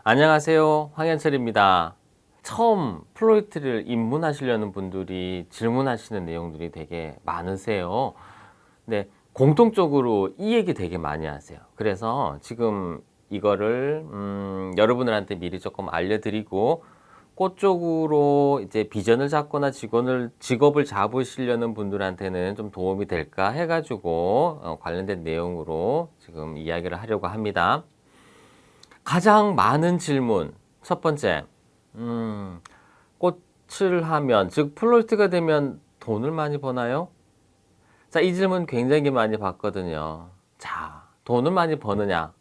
안녕하세요. 황현철입니다. 처음 플로이트를 입문하시려는 분들이 질문하시는 내용들이 되게 많으세요. 근데 공통적으로 이 얘기 되게 많이 하세요. 그래서 지금 이거를 여러분들한테 미리 조금 알려드리고 꽃 쪽으로 이제 비전을 잡거나 직업을 잡으시려는 분들한테는 좀 도움이 될까 해가지고 관련된 내용으로 지금 이야기를 하려고 합니다. 가장 많은 질문 첫 번째, 꽃을 하면 즉 플로리스트가 되면 돈을 많이 버나요? 자, 이 질문 굉장히 많이 받거든요. 자, 돈을 많이 버느냐?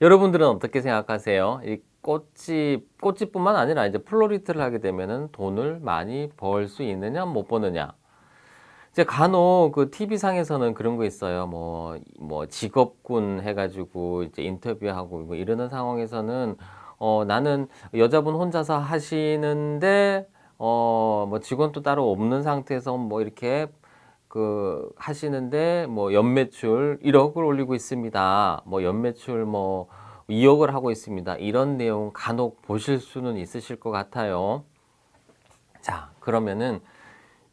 여러분들은 어떻게 생각하세요? 이 꽃집뿐만 아니라 이제 플로리스트를 하게 되면은 돈을 많이 벌 수 있느냐, 못 버느냐? 이제 간혹 그 TV상에서는 그런 거 있어요. 뭐 직업군 해가지고 이제 인터뷰하고 뭐 이러는 상황에서는 나는 여자분 혼자서 하시는데 뭐 직원도 따로 없는 상태에서 뭐 이렇게 그 하시는데 뭐 연매출 1억을 올리고 있습니다. 뭐 연매출 뭐 2억을 하고 있습니다. 이런 내용 간혹 보실 수는 있으실 것 같아요. 자, 그러면은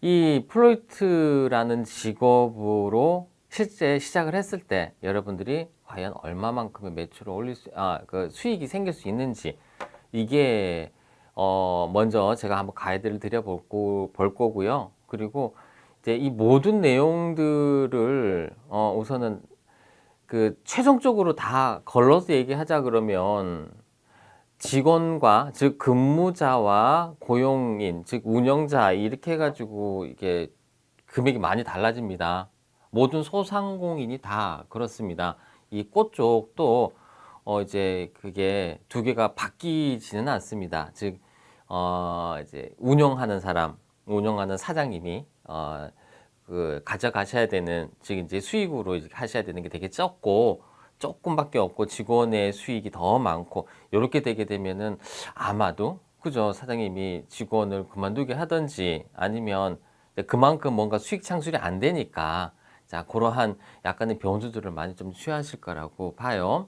이 플로이트라는 직업으로 실제 시작을 했을 때 여러분들이 과연 얼마만큼의 매출을 그 수익이 생길 수 있는지 이게 먼저 제가 한번 가이드를 볼 거고요. 그리고 이제 이 모든 내용들을 우선은 그 최종적으로 다 걸러서 얘기하자 그러면 직원과 즉 근무자와 고용인 즉 운영자 이렇게 해가지고 이게 금액이 많이 달라집니다. 모든 소상공인이 다 그렇습니다. 이 꽃 쪽도 이제 그게 두 개가 바뀌지는 않습니다. 즉 이제 운영하는 사장님이 그 가져가셔야 되는 즉 이제 수익으로 이제 하셔야 되는 게 되게 적고 조금밖에 없고 직원의 수익이 더 많고 이렇게 되게 되면은 아마도 그죠, 사장님이 직원을 그만두게 하든지 아니면 그만큼 뭔가 수익 창출이 안 되니까 자 그러한 약간의 변수들을 많이 좀 취하실 거라고 봐요.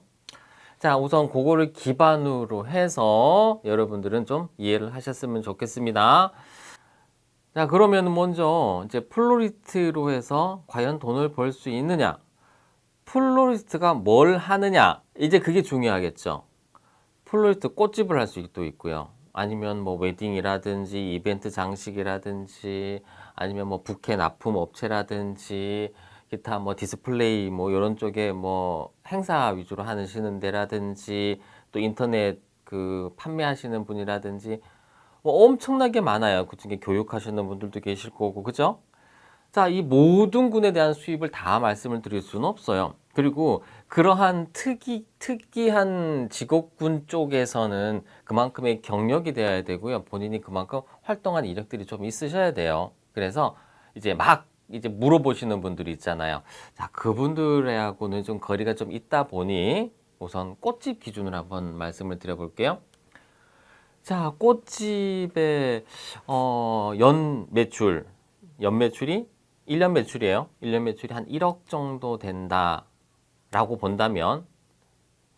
자, 우선 그거를 기반으로 해서 여러분들은 좀 이해를 하셨으면 좋겠습니다. 자, 그러면 먼저 이제 플로리스트로 해서 과연 돈을 벌 수 있느냐? 플로리스트가 뭘 하느냐? 이제 그게 중요하겠죠. 플로리스트 꽃집을 할 수도 있고요. 아니면 뭐 웨딩이라든지 이벤트 장식이라든지 아니면 뭐 부케 납품 업체라든지 기타 뭐 디스플레이 뭐 이런 쪽에 뭐 행사 위주로 하시는 데라든지 또 인터넷 그 판매하시는 분이라든지 뭐 엄청나게 많아요. 그중에 교육하시는 분들도 계실 거고, 그죠? 자, 이 모든 군에 대한 수입을 다 말씀을 드릴 수는 없어요. 그리고 그러한 특이한 직업군 쪽에서는 그만큼의 경력이 되어야 되고요. 본인이 그만큼 활동한 이력들이 좀 있으셔야 돼요. 그래서 이제 물어보시는 분들이 있잖아요. 자, 그분들하고는 좀 거리가 좀 있다 보니 우선 꽃집 기준으로 한번 말씀을 드려볼게요. 자, 꽃집의 연 매출이 1년 매출이에요. 1년 매출이 한 1억 정도 된다라고 본다면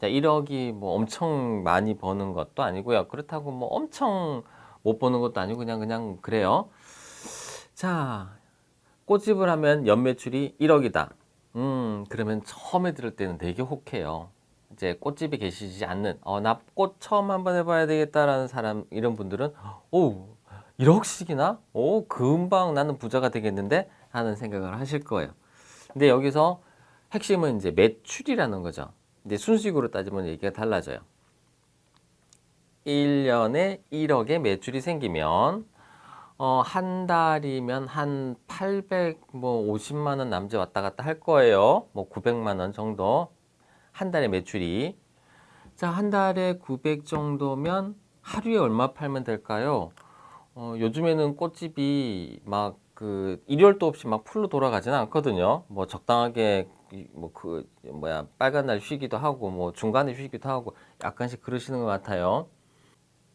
자, 1억이 뭐 엄청 많이 버는 것도 아니고요. 그렇다고 뭐 엄청 못 버는 것도 아니고 그냥 그래요. 자, 꽃집을 하면 연 매출이 1억이다. 그러면 처음에 들을 때는 되게 혹해요. 이제 꽃집에 계시지 않는, 나 꽃 처음 한번 해봐야 되겠다라는 사람, 이런 분들은, 오, 1억씩이나? 오, 금방 나는 부자가 되겠는데? 하는 생각을 하실 거예요. 근데 여기서 핵심은 이제 매출이라는 거죠. 근데 순식으로 따지면 얘기가 달라져요. 1년에 1억의 매출이 생기면 한 달이면 한 850만 원 남짓 왔다 갔다 할 거예요. 뭐 900만 원 정도. 한 달에 매출이. 자, 한 달에 900 정도면 하루에 얼마 팔면 될까요? 요즘에는 꽃집이 막 그 일요일도 없이 막 풀로 돌아가지는 않거든요. 뭐 적당하게 뭐 그 뭐야 빨간 날 쉬기도 하고 뭐 중간에 쉬기도 하고 약간씩 그러시는 것 같아요.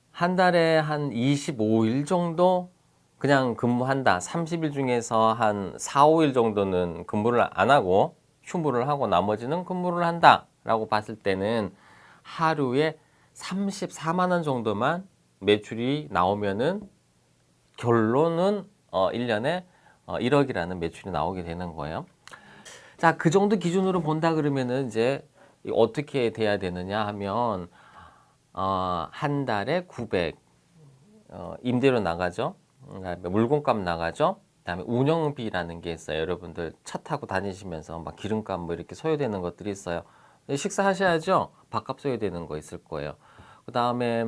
한 달에 한 25일 정도 그냥 근무한다. 30일 중에서 한 4, 5일 정도는 근무를 안 하고 휴무를 하고 나머지는 근무를 한다 라고 봤을 때는 하루에 34만 원 정도만 매출이 나오면은 결론은 1년에 1억이라는 매출이 나오게 되는 거예요. 자, 그 정도 기준으로 본다 그러면은 이제 어떻게 돼야 되느냐 하면 한 달에 900 임대료 나가죠. 그다음에 물건값 나가죠. 그다음에 운영비라는 게 있어요. 여러분들 차 타고 다니시면서 막 기름값 뭐 이렇게 소요되는 것들이 있어요. 식사하셔야죠. 밥값 소요되는 거 있을 거예요. 그다음에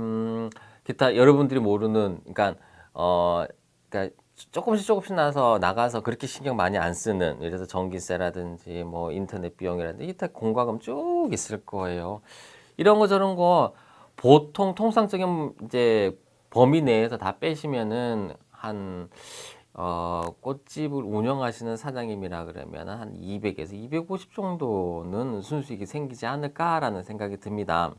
기타 여러분들이 모르는 그러니까 조금씩 나가서 그렇게 신경 많이 안 쓰는 예를 들어서 전기세라든지 뭐 인터넷 비용이라든지 이따 공과금 쭉 있을 거예요. 이런 거 저런 거 보통 통상적인 이제 범위 내에서 다 빼시면은 한 꽃집을 운영하시는 사장님이라 그러면 한 200에서 250 정도는 순수익이 생기지 않을까라는 생각이 듭니다.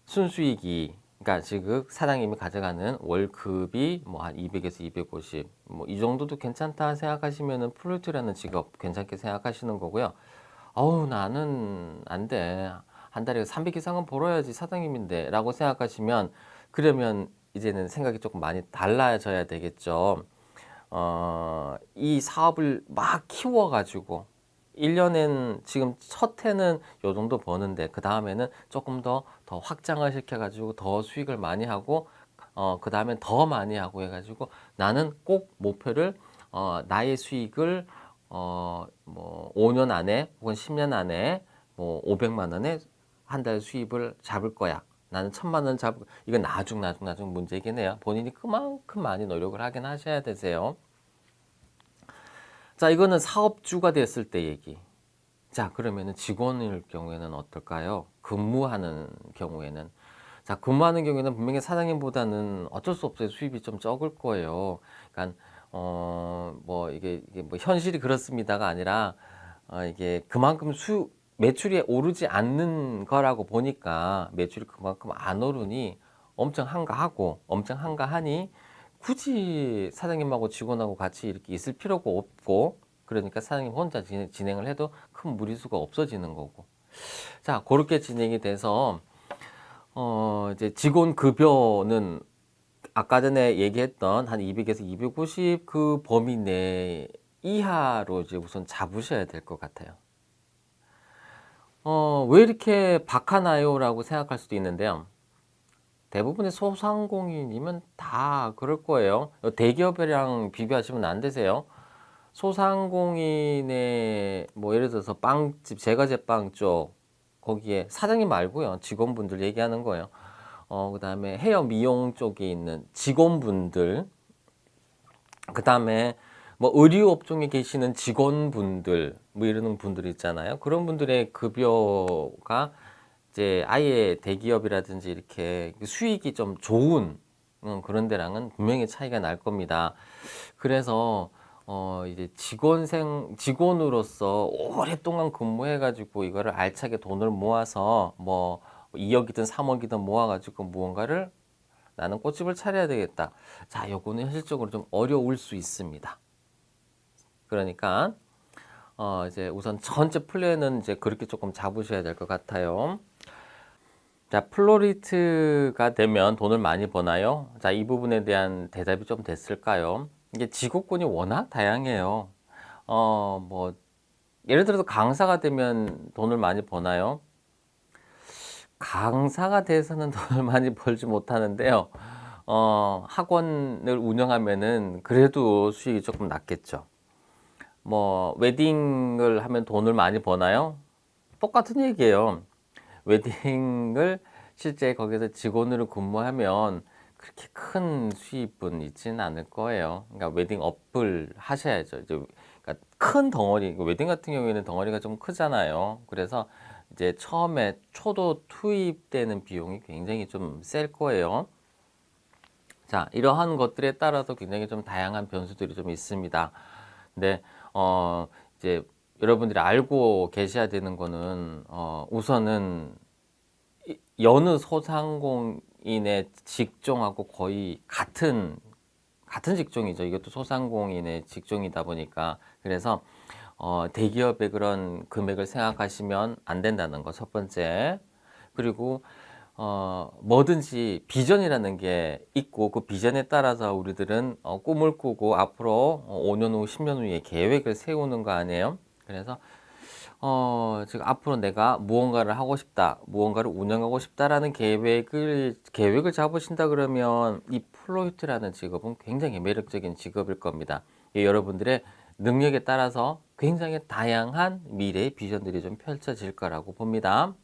순수익이 그러니까 지금 사장님이 가져가는 월급이 뭐 한 200에서 250 뭐 이 정도도 괜찮다 생각하시면은 플루트라는 직업 괜찮게 생각하시는 거고요. 어우 나는 안 돼. 한 달에 300 이상은 벌어야지 사장님인데 라고 생각하시면 그러면 이제는 생각이 조금 많이 달라져야 되겠죠. 이 사업을 막 키워가지고 1년엔 지금 첫 해는 요 정도 버는데 그 다음에는 조금 더 확장을 시켜가지고 더 수익을 많이 하고 그 다음엔 더 많이 하고 해가지고 나는 꼭 목표를 나의 수익을 뭐 5년 안에 혹은 10년 안에 뭐 500만 원에 한 달 수입을 잡을 거야. 나는 1000만 원 잡을 이건 나중 문제이긴 해요. 본인이 그만큼 많이 노력을 하긴 하셔야 되세요. 자, 이거는 사업주가 됐을 때 얘기. 자, 그러면은 직원일 경우에는 어떨까요? 근무하는 경우에는. 자, 근무하는 경우에는 분명히 사장님보다는 어쩔 수 없어요. 수입이 좀 적을 거예요. 그러니까, 뭐, 이게 뭐 현실이 그렇습니다가 아니라, 이게 그만큼 매출이 오르지 않는 거라고 보니까 매출이 그만큼 안 오르니 엄청 한가하고 엄청 한가하니 굳이 사장님하고 직원하고 같이 이렇게 있을 필요가 없고 그러니까 사장님 혼자 진행을 해도 큰 무리수가 없어지는 거고 자 그렇게 진행이 돼서 이제 직원 급여는 아까 전에 얘기했던 한 200에서 250 그 범위 내 이하로 이제 우선 잡으셔야 될 것 같아요. 왜 이렇게 박하나요? 라고 생각할 수도 있는데요. 대부분의 소상공인이면 다 그럴 거예요. 대기업이랑 비교하시면 안 되세요. 소상공인의 뭐 예를 들어서 빵집, 제과제빵 쪽 거기에 사장님 말고요. 직원분들 얘기하는 거예요. 그다음에 헤어 미용 쪽에 있는 직원분들, 그다음에 뭐 의류 업종에 계시는 직원분들 뭐 이러는 분들 있잖아요. 그런 분들의 급여가 이제 아예 대기업이라든지 이렇게 수익이 좀 좋은 그런 데랑은 분명히 차이가 날 겁니다. 그래서 이제 직원으로서 오랫동안 근무해가지고 이거를 알차게 돈을 모아서 뭐 2억이든 3억이든 모아가지고 무언가를 나는 꽃집을 차려야 되겠다. 자, 요거는 현실적으로 좀 어려울 수 있습니다. 그러니까 이제 우선 전체 플랜은 이제 그렇게 조금 잡으셔야 될 것 같아요. 자, 플로리트가 되면 돈을 많이 버나요? 자, 이 부분에 대한 대답이 좀 됐을까요? 이게 직업군이 워낙 다양해요. 뭐, 예를 들어서 강사가 되면 돈을 많이 버나요? 강사가 돼서는 돈을 많이 벌지 못하는데요. 학원을 운영하면은 그래도 수익이 조금 낮겠죠. 뭐, 웨딩을 하면 돈을 많이 버나요? 똑같은 얘기예요. 웨딩을 실제 거기서 직원으로 근무하면 그렇게 큰 수입은 있지는 않을 거예요. 그러니까 웨딩 업을 하셔야죠. 이제 그러니까 큰 덩어리, 웨딩 같은 경우에는 덩어리가 좀 크잖아요. 그래서 이제 처음에 초도 투입되는 비용이 굉장히 좀 셀 거예요. 자, 이러한 것들에 따라서 굉장히 좀 다양한 변수들이 좀 있습니다. 근데 이제 여러분들이 알고 계셔야 되는 거는 우선은 여느 소상공인의 직종하고 거의 같은 직종이죠. 이것도 소상공인의 직종이다 보니까 그래서 대기업의 그런 금액을 생각하시면 안 된다는 거 첫 번째. 그리고 뭐든지 비전이라는 게 있고 그 비전에 따라서 우리들은 꿈을 꾸고 앞으로 5년 후, 10년 후에 계획을 세우는 거 아니에요? 그래서 지금 앞으로 내가 무언가를 하고 싶다, 무언가를 운영하고 싶다라는 계획을 잡으신다 그러면 이 플로이트라는 직업은 굉장히 매력적인 직업일 겁니다. 여러분들의 능력에 따라서 굉장히 다양한 미래의 비전들이 좀 펼쳐질 거라고 봅니다.